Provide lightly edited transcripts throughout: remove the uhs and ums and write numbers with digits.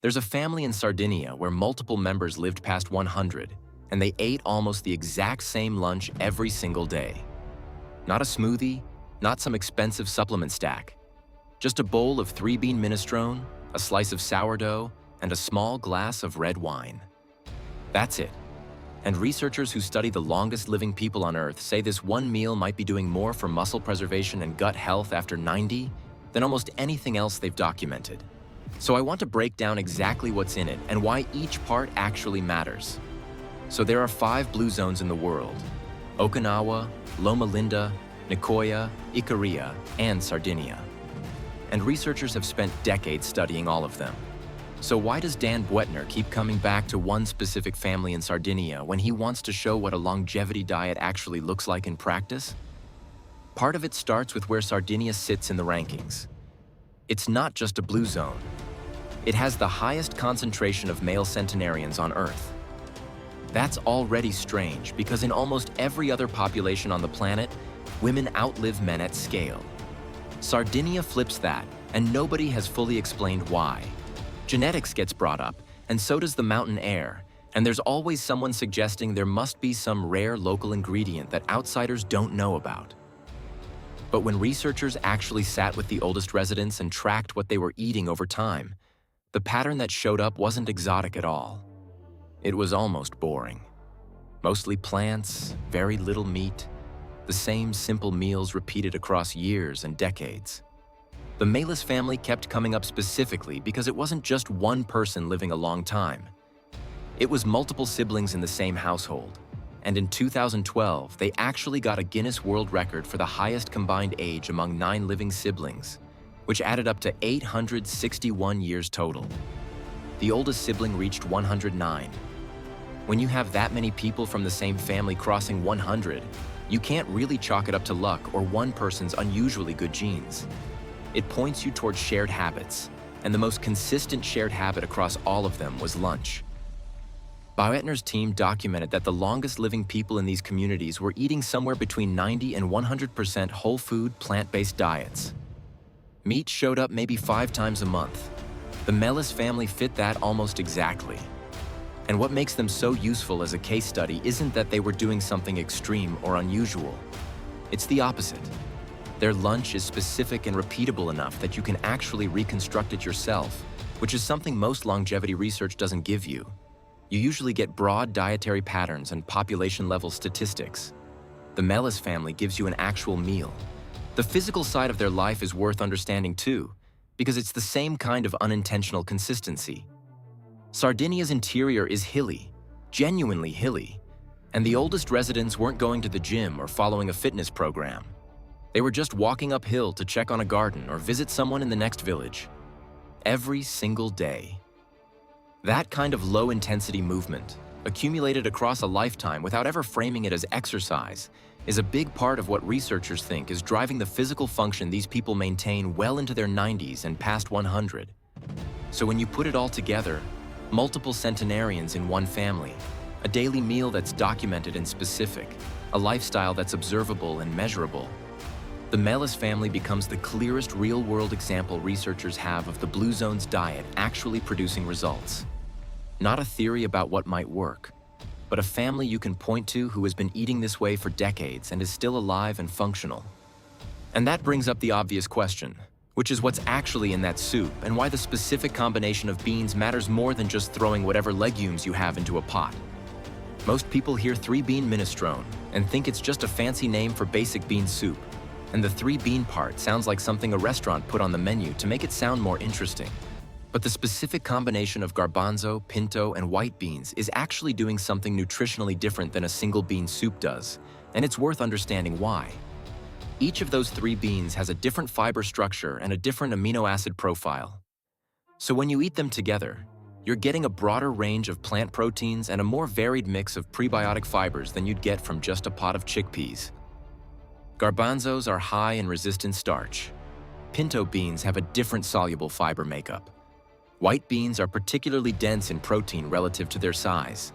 There's a family in Sardinia where multiple members lived past 100, and they ate almost the exact same lunch every single day. Not a smoothie, not some expensive supplement stack. Just a bowl of 3-bean minestrone, a slice of sourdough, and a small glass of red wine. That's it. And researchers who study the longest living people on Earth say this one meal might be doing more for muscle preservation and gut health after 90 than almost anything else they've documented. So I want to break down exactly what's in it and why each part actually matters. So there are 5 blue zones in the world: Okinawa, Loma Linda, Nicoya, Ikaria, and Sardinia. And researchers have spent decades studying all of them. So why does Dan Buettner keep coming back to one specific family in Sardinia when he wants to show what a longevity diet actually looks like in practice? Part of it starts with where Sardinia sits in the rankings. It's not just a blue zone. It has the highest concentration of male centenarians on Earth. That's already strange because in almost every other population on the planet, women outlive men at scale. Sardinia flips that, and nobody has fully explained why. Genetics gets brought up, and so does the mountain air, and there's always someone suggesting there must be some rare local ingredient that outsiders don't know about. But when researchers actually sat with the oldest residents and tracked what they were eating over time, the pattern that showed up wasn't exotic at all. It was almost boring. Mostly plants, very little meat, the same simple meals repeated across years and decades. The Melis family kept coming up specifically because it wasn't just one person living a long time. It was multiple siblings in the same household, and in 2012, they actually got a Guinness World Record for the highest combined age among 9 living siblings, which added up to 861 years total. The oldest sibling reached 109. When you have that many people from the same family crossing 100, you can't really chalk it up to luck or one person's unusually good genes. It points you towards shared habits, and the most consistent shared habit across all of them was lunch. Buettner's team documented that the longest living people in these communities were eating somewhere between 90 and 100% whole food, plant-based diets. Meat showed up maybe 5 times a month. The Melis family fit that almost exactly. And what makes them so useful as a case study isn't that they were doing something extreme or unusual. It's the opposite. Their lunch is specific and repeatable enough that you can actually reconstruct it yourself, which is something most longevity research doesn't give you. You usually get broad dietary patterns and population-level statistics. The Melis family gives you an actual meal. The physical side of their life is worth understanding too, because it's the same kind of unintentional consistency. Sardinia's interior is hilly, genuinely hilly, and the oldest residents weren't going to the gym or following a fitness program. They were just walking uphill to check on a garden or visit someone in the next village. Every single day. That kind of low-intensity movement, accumulated across a lifetime without ever framing it as exercise, is a big part of what researchers think is driving the physical function these people maintain well into their 90s and past 100. So when you put it all together, multiple centenarians in one family, a daily meal that's documented and specific, a lifestyle that's observable and measurable, the Melis family becomes the clearest real-world example researchers have of the Blue Zone's diet actually producing results. Not a theory about what might work, but a family you can point to who has been eating this way for decades and is still alive and functional. And that brings up the obvious question, which is what's actually in that soup and why the specific combination of beans matters more than just throwing whatever legumes you have into a pot. Most people hear 3-bean minestrone and think it's just a fancy name for basic bean soup. And the 3-bean part sounds like something a restaurant put on the menu to make it sound more interesting. But the specific combination of garbanzo, pinto, and white beans is actually doing something nutritionally different than a single bean soup does, and it's worth understanding why. Each of those 3 beans has a different fiber structure and a different amino acid profile. So when you eat them together, you're getting a broader range of plant proteins and a more varied mix of prebiotic fibers than you'd get from just a pot of chickpeas. Garbanzos are high in resistant starch. Pinto beans have a different soluble fiber makeup. White beans are particularly dense in protein relative to their size.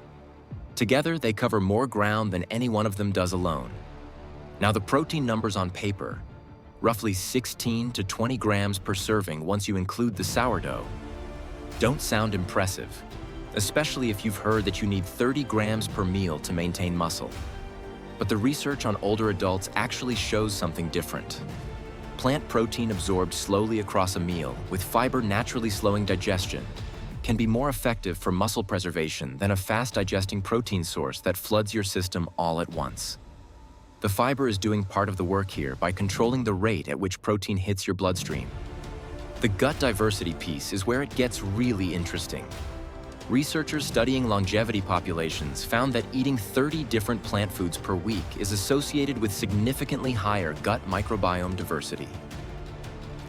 Together, they cover more ground than any one of them does alone. Now, the protein numbers on paper, roughly 16 to 20 grams per serving once you include the sourdough. don't sound impressive, especially if you've heard that you need 30 grams per meal to maintain muscle. But the research on older adults actually shows something different. Plant protein absorbed slowly across a meal, with fiber naturally slowing digestion, can be more effective for muscle preservation than a fast-digesting protein source that floods your system all at once. The fiber is doing part of the work here by controlling the rate at which protein hits your bloodstream. The gut diversity piece is where it gets really interesting. Researchers studying longevity populations found that eating 30 different plant foods per week is associated with significantly higher gut microbiome diversity.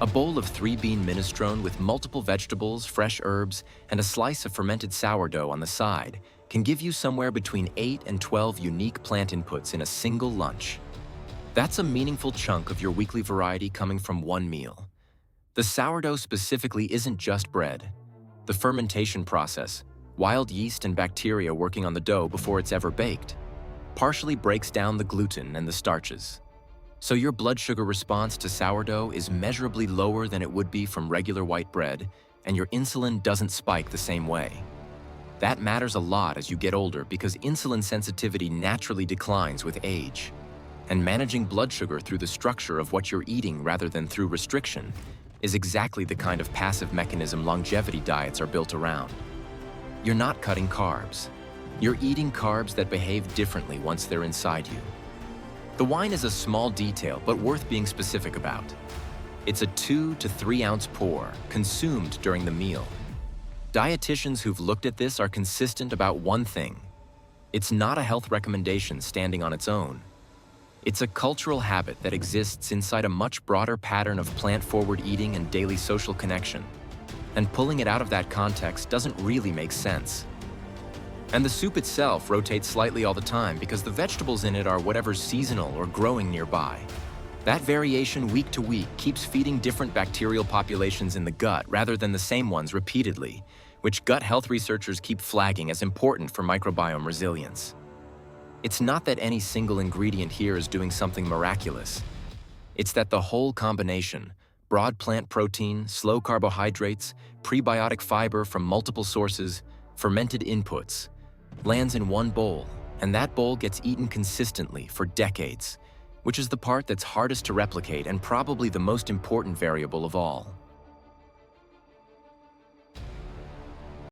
A bowl of 3-bean minestrone with multiple vegetables, fresh herbs, and a slice of fermented sourdough on the side can give you somewhere between 8 and 12 unique plant inputs in a single lunch. That's a meaningful chunk of your weekly variety coming from one meal. The sourdough specifically isn't just bread. The fermentation process, wild yeast and bacteria working on the dough before it's ever baked, partially breaks down the gluten and the starches. So your blood sugar response to sourdough is measurably lower than it would be from regular white bread, and your insulin doesn't spike the same way. That matters a lot as you get older because insulin sensitivity naturally declines with age. And managing blood sugar through the structure of what you're eating rather than through restriction is exactly the kind of passive mechanism longevity diets are built around. You're not cutting carbs. You're eating carbs that behave differently once they're inside you. The wine is a small detail, but worth being specific about. It's a 2 to 3 ounce pour, consumed during the meal. Dietitians who've looked at this are consistent about one thing. It's not a health recommendation standing on its own. It's a cultural habit that exists inside a much broader pattern of plant-forward eating and daily social connection. And pulling it out of that context doesn't really make sense. And the soup itself rotates slightly all the time because the vegetables in it are whatever's seasonal or growing nearby. That variation week to week keeps feeding different bacterial populations in the gut rather than the same ones repeatedly, which gut health researchers keep flagging as important for microbiome resilience. It's not that any single ingredient here is doing something miraculous. It's that the whole combination, broad plant protein, slow carbohydrates, prebiotic fiber from multiple sources, fermented inputs, lands in one bowl, and that bowl gets eaten consistently for decades, which is the part that's hardest to replicate and probably the most important variable of all.